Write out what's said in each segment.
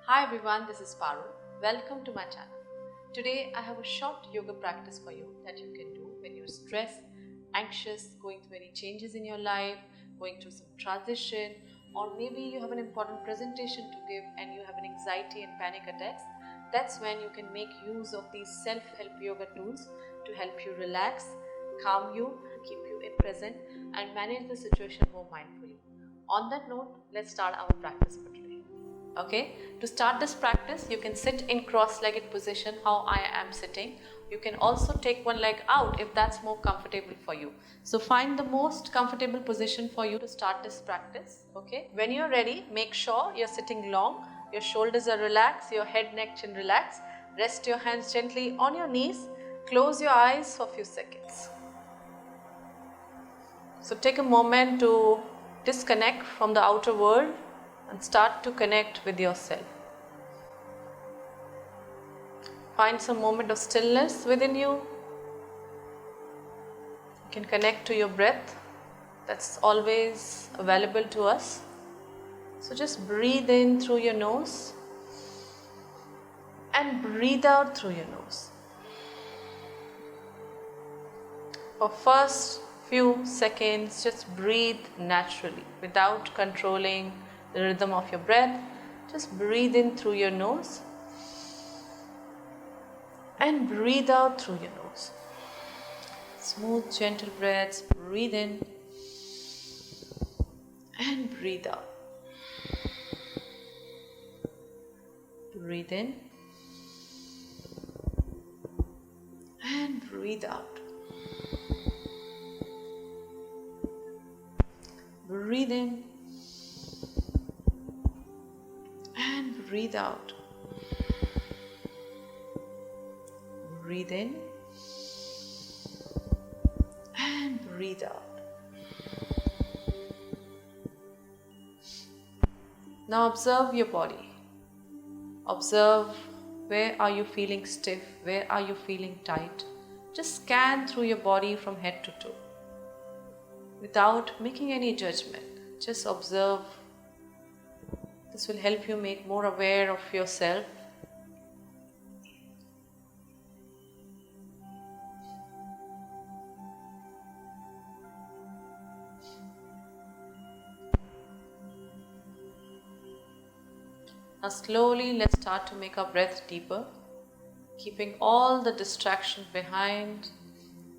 Hi everyone, this is Parul. Welcome to my channel. Today I have a short yoga practice for you that you can do when you're stressed, anxious, going through any changes in your life, going through some transition, or maybe you have an important presentation to give and you have an anxiety and panic attacks. That's when you can make use of these self-help yoga tools to help you relax, calm you, keep you in present and manage the situation more mindfully. On that note, let's start our practice for today. Okay, to start this practice, you can sit in cross-legged position how I am sitting. You can also take one leg out if that's more comfortable for you. So find the most comfortable position for you to start this practice. Okay, when you're ready, make sure you're sitting long, your shoulders are relaxed, your head, neck, chin relaxed. Rest your hands gently on your knees. Close your eyes for a few seconds. So take a moment to disconnect from the outer world and start to connect with yourself. Find some moment of stillness within you. You can connect to your breath. That's always available to us. So just breathe in through your nose and breathe out through your nose. For first few seconds, just breathe naturally without controlling the rhythm of your breath. Just breathe in through your nose and breathe out through your nose. Smooth, gentle breaths. Breathe in and breathe out. Breathe in and breathe out. Breathe in and breathe out. Breathe in and breathe out. Now observe your body. Observe where are you feeling stiff, where are you feeling tight. Just scan through your body from head to toe without making any judgment. Just observe. This will help you make more aware of yourself. Now slowly let's start to make our breath deeper, keeping all the distractions behind.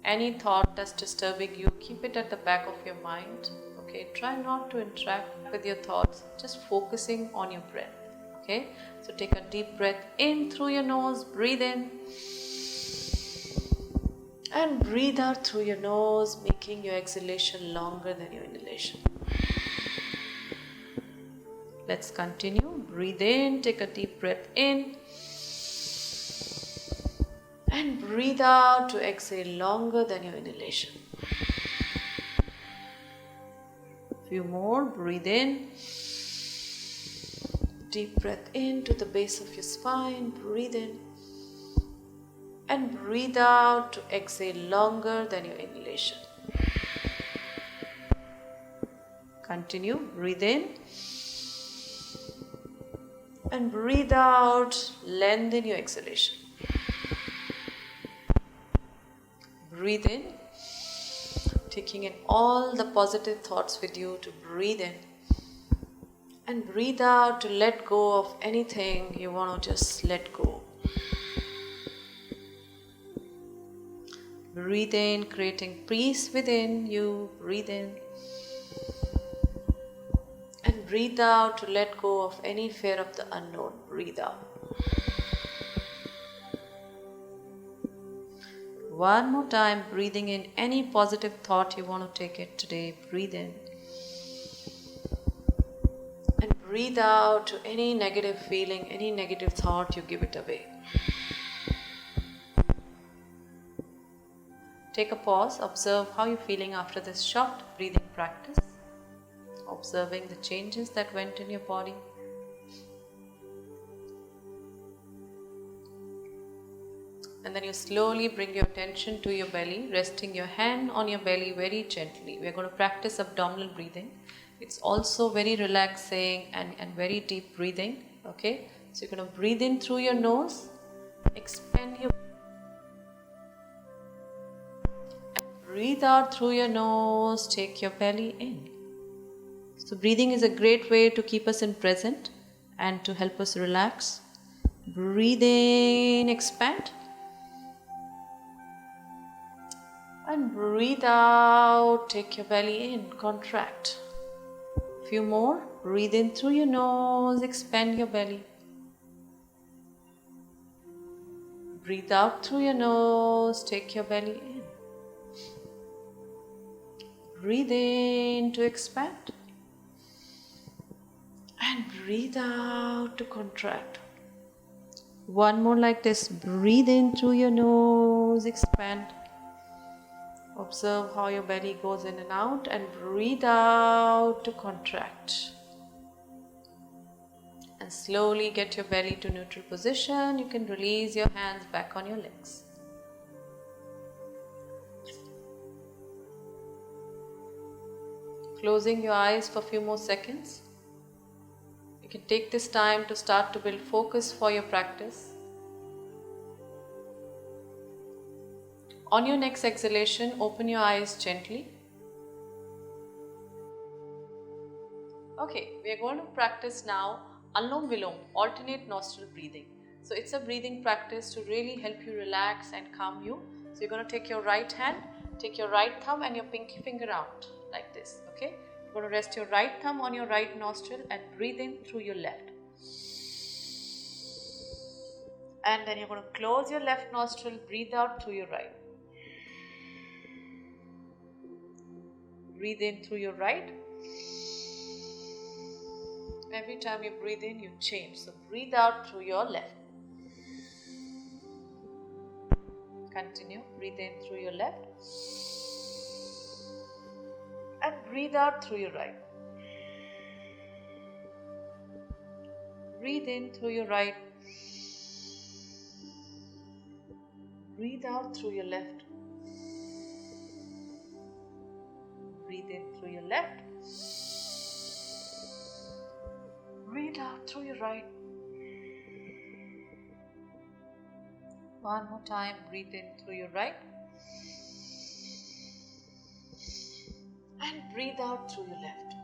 Any thought that's disturbing you, keep it at the back of your mind. Okay, try not to interact with your thoughts, just focusing on your breath. Okay, so take a deep breath in through your nose, breathe in and breathe out through your nose, making your exhalation longer than your inhalation. Let's continue. Breathe in, take a deep breath in and breathe out to exhale longer than your inhalation. Few more. Breathe in. Deep breath in to the base of your spine. Breathe in. And breathe out to exhale longer than your inhalation. Continue. Breathe in. And breathe out. Lengthen your exhalation. Breathe in, taking in all the positive thoughts with you to breathe in. And breathe out to let go of anything you want to just let go. Breathe in, creating peace within you. Breathe in. And breathe out to let go of any fear of the unknown. Breathe out. One more time, breathing in any positive thought you want to take it today. Breathe in. And breathe out to any negative feeling, any negative thought, you give it away. Take a pause, observe how you're feeling after this short breathing practice. Observing the changes that went in your body. And then you slowly bring your attention to your belly, resting your hand on your belly very gently. We are going to practice abdominal breathing. It's also very relaxing and very deep breathing. Okay, So you're going to breathe in through your nose, expand your breathe out through your nose, take your belly in. So breathing is a great way to keep us in present and to help us relax. Breathe in, expand. And breathe out, take your belly in, contract. Few more. Breathe in through your nose, expand your belly. Breathe out through your nose, take your belly in. Breathe in to expand. And breathe out to contract. One more like this. Breathe in through your nose, expand. Observe how your belly goes in and out, and breathe out to contract. And slowly get your belly to neutral position. You can release your hands back on your legs. Closing your eyes for a few more seconds. You can take this time to start to build focus for your practice. On your next exhalation, open your eyes gently. Okay, we are going to practice now Anulom Vilom, alternate nostril breathing. So it's a breathing practice to really help you relax and calm you. So you're going to take your right hand, take your right thumb and your pinky finger out like this. Okay, you're going to rest your right thumb on your right nostril and breathe in through your left. And then you're going to close your left nostril, breathe out through your right. Breathe in through your right. Every time you breathe in, you change. So breathe out through your left. Continue. Breathe in through your left. And breathe out through your right. Breathe in through your right. Breathe out through your left. Breathe in through your left. Breathe out through your right. One more time. Breathe in through your right. And breathe out through your left.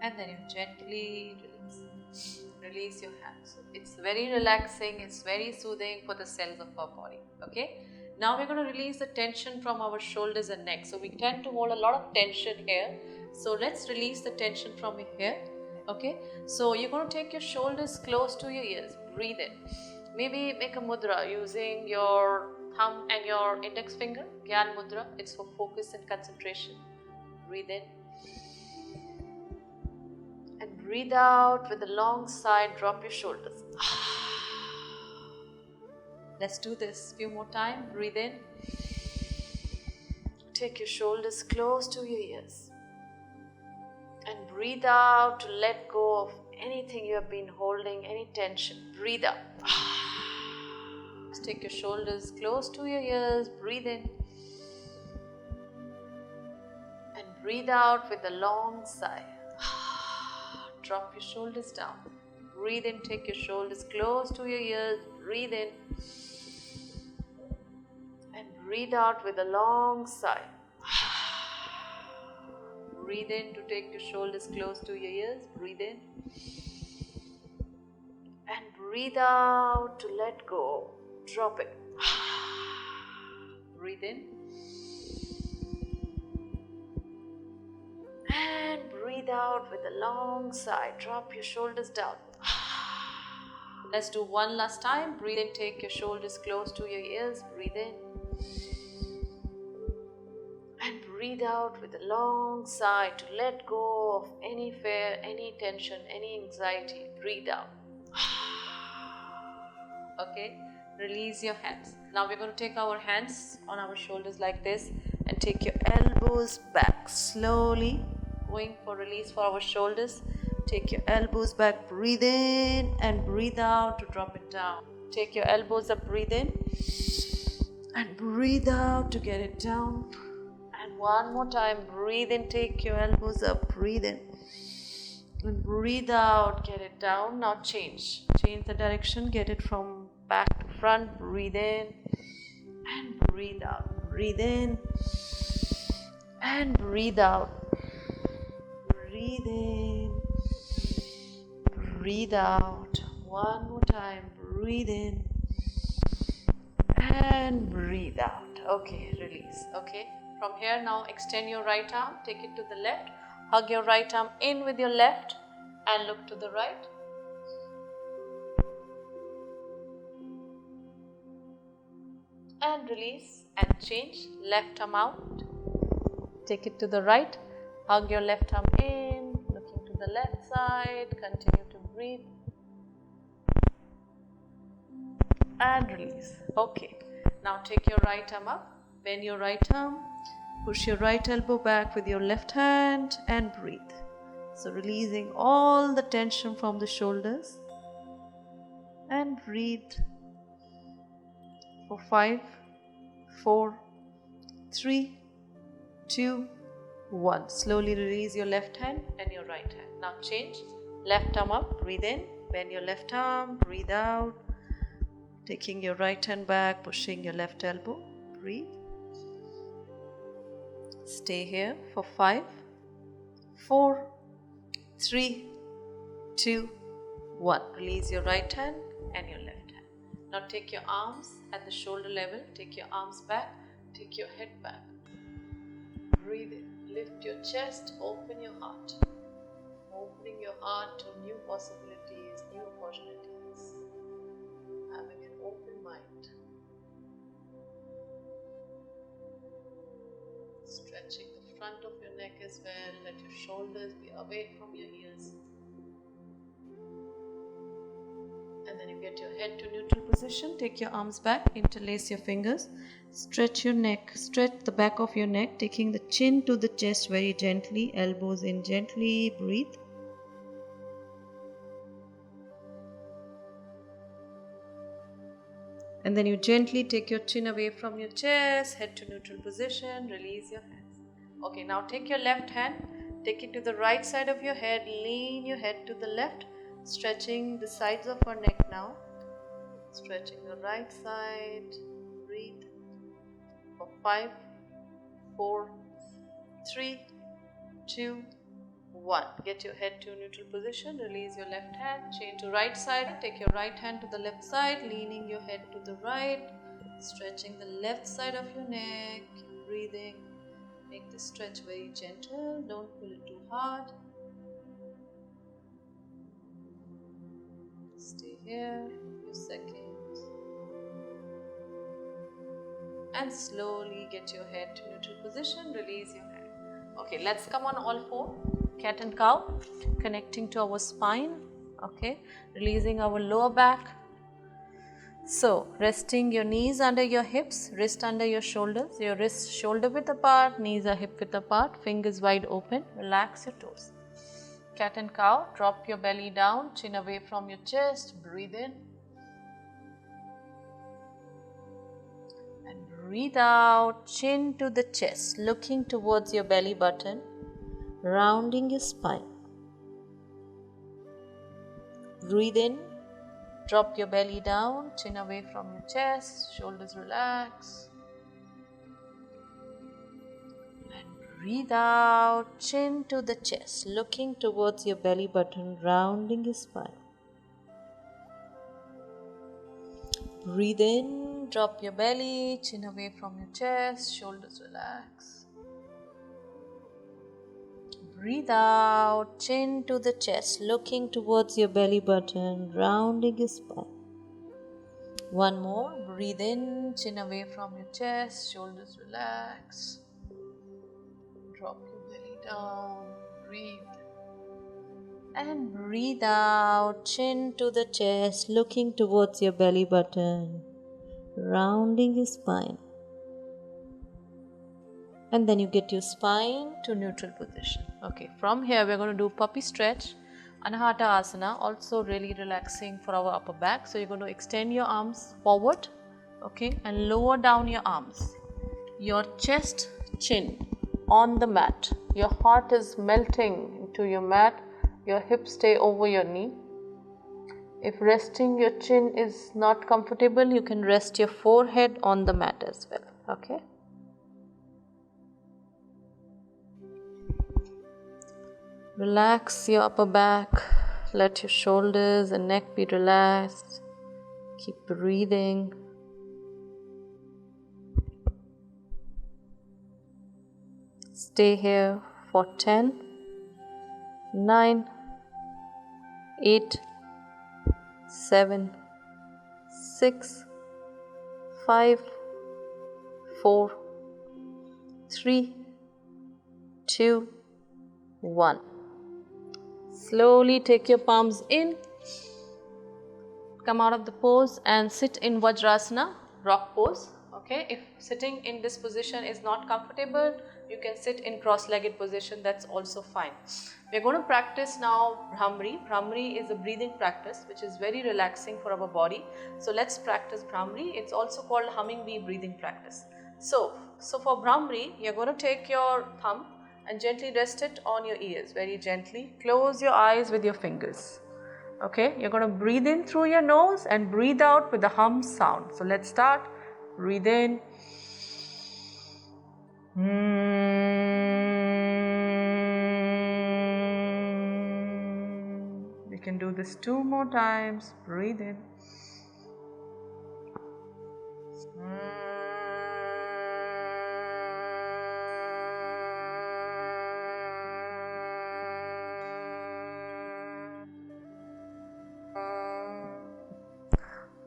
And then you gently release. Release your hands. It's very relaxing. It's very soothing for the cells of our body. Okay. Now we're going to release the tension from our shoulders and neck. So we tend to hold a lot of tension here. So let's release the tension from here. Okay. So you're going to take your shoulders close to your ears. Breathe in. Maybe make a mudra using your thumb and your index finger. Gyan mudra. It's for focus and concentration. Breathe in. And breathe out with a long sigh. Drop your shoulders. Let's do this few more times. Breathe in. Take your shoulders close to your ears. And breathe out to let go of anything you have been holding, any tension. Breathe out. Take your shoulders close to your ears. Breathe in. And breathe out with a long sigh. Drop your shoulders down. Breathe in. Take your shoulders close to your ears. Breathe in. And breathe out with a long sigh. Breathe in to take your shoulders close to your ears. Breathe in. And breathe out to let go. Drop it. Breathe in. And breathe out with a long sigh. Drop your shoulders down. Let's do one last time. Breathe in. Take your shoulders close to your ears. Breathe in. And breathe out with a long sigh to let go of any fear, any tension, any anxiety. Breathe out. Okay, release your hands. Now we're going to take our hands on our shoulders like this and take your elbows back slowly, going for release for our shoulders. Take your elbows back, breathe in and breathe out to drop it down. Take your elbows up, breathe in and breathe out to get it down. And one more time, breathe in, take your elbows up, breathe in And breathe out, get it down. Now change the direction, get it from back to front. Breathe in and breathe out. Breathe in and breathe out. Breathe in, breathe out. One more time. Breathe in and breathe out. Okay, release. Okay, from here now extend your right arm, take it to the left, hug your right arm in with your left and look to the right. And release and change. Left arm out, take it to the right, hug your left arm in, looking to the left side, continue to breathe and release. Okay, now take your right arm up, bend your right arm, push your right elbow back with your left hand and breathe. So releasing all the tension from the shoulders and breathe for 5, 4, 3, 2, 1. Slowly release your left hand and your right hand. Now change. Left arm up, breathe in, bend your left arm, breathe out. Taking your right hand back, pushing your left elbow, breathe. Stay here for 5, 4, 3, 2, 1. Release your right hand and your left hand. Now take your arms at the shoulder level, take your arms back, take your head back. Breathe in, lift your chest, open your heart. Opening your heart to new possibilities, new opportunities. Having an open mind. Stretching the front of your neck as well. Let your shoulders be away from your ears. And then you get your head to neutral position. Take your arms back, interlace your fingers. Stretch your neck, stretch the back of your neck, taking the chin to the chest very gently. Elbows in gently. Breathe. And then you gently take your chin away from your chest, head to neutral position, release your hands. Okay, now take your left hand, take it to the right side of your head, lean your head to the left, stretching the sides of our neck now. Stretching the right side, breathe for 5, 4, 3, 2, 1. Get your head to neutral position, release your left hand, change to right side, take your right hand to the left side, leaning your head to the right, stretching the left side of your neck, breathing. Make the stretch very gentle, don't pull it too hard. Stay here a few seconds. And slowly get your head to neutral position, release your hand. Okay, let's come on all four. Cat and cow, connecting to our spine. Okay, releasing our lower back. So, resting your knees under your hips, wrist under your shoulders, your wrists shoulder width apart, knees are hip width apart, fingers wide open, relax your toes. Cat and cow, drop your belly down, chin away from your chest, breathe in. And breathe out, chin to the chest, looking towards your belly button, rounding your spine. Breathe in. Drop your belly down, chin away from your chest, shoulders relax. And breathe out, chin to the chest, looking towards your belly button, rounding your spine. Breathe in, drop your belly, chin away from your chest, shoulders relax. Breathe out, chin to the chest, looking towards your belly button, rounding your spine. One more, breathe in, chin away from your chest, shoulders relax. Drop your belly down, breathe. And breathe out, chin to the chest, looking towards your belly button, rounding your spine. And then you get your spine to neutral position. Okay, from here we're going to do puppy stretch, Anahata Asana, also really relaxing for our upper back. So you're going to extend your arms forward, okay, and lower down your arms. Your chest, chin on the mat. Your heart is melting into your mat. your hips stay over your knee. If resting your chin is not comfortable, you can rest your forehead on the mat as well. Okay. Relax your upper back. Let your shoulders and neck be relaxed. Keep breathing. Stay here for 10, 9, 8, 7, 6, 5, 4, 3, 2, 1. Slowly take your palms in, come out of the pose and sit in Vajrasana, rock pose. Okay, if sitting in this position is not comfortable, you can sit in cross-legged position, that's also fine. We are going to practice now Bhramri. Bhramri is a breathing practice which is very relaxing for our body. So let's practice Bhramri. It's also called Hummingbee breathing practice. So for Bhramri, you're going to take your thumb and gently rest it on your ears, very gently. Close your eyes with your fingers. Okay, you're going to breathe in through your nose and breathe out with the hum sound. So let's start. Breathe in. We can do this 2 more times. Breathe in.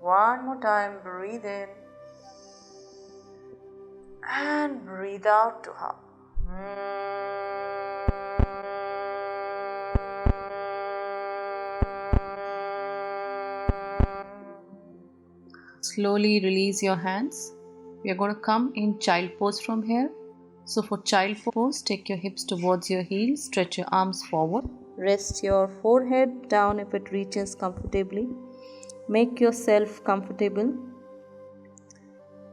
One more time, breathe in and breathe out to hum. Slowly release your hands. We are going to come in child pose from here. So for child pose, take your hips towards your heels, stretch your arms forward. Rest your forehead down if it reaches comfortably. Make yourself comfortable.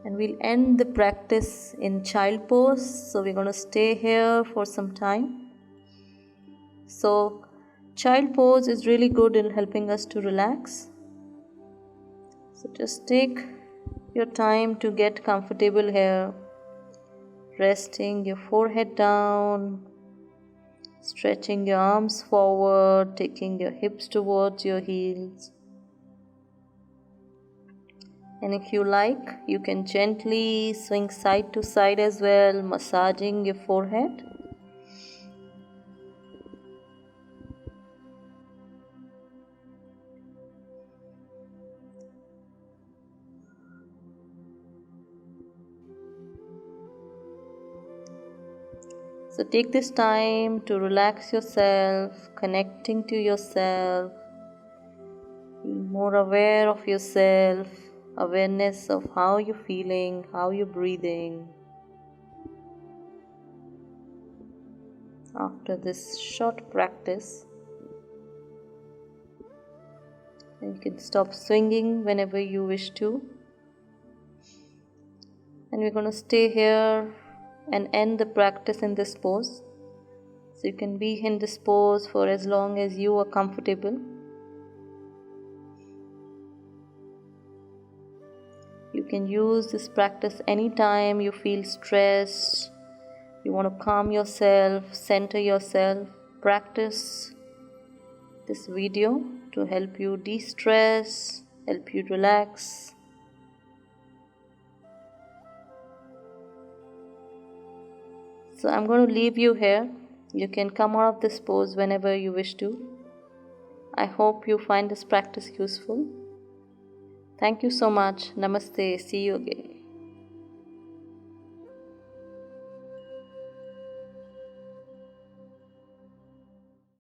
And we'll end the practice in child pose. So we're going to stay here for some time. So child pose is really good in helping us to relax. So just take your time to get comfortable here. Resting your forehead down. Stretching your arms forward. Taking your hips towards your heels. And if you like, you can gently swing side to side as well, massaging your forehead. So take this time to relax yourself, connecting to yourself, being more aware of yourself. Awareness of how you're feeling, how you're breathing. After this short practice, you can stop swinging whenever you wish to. And we're going to stay here and end the practice in this pose. So you can be in this pose for as long as you are comfortable. You can use this practice anytime you feel stressed, you want to calm yourself, center yourself. Practice this video to help you de-stress, help you relax. So I'm going to leave you here. You can come out of this pose whenever you wish to. I hope you find this practice useful. Thank you so much. Namaste. See you again.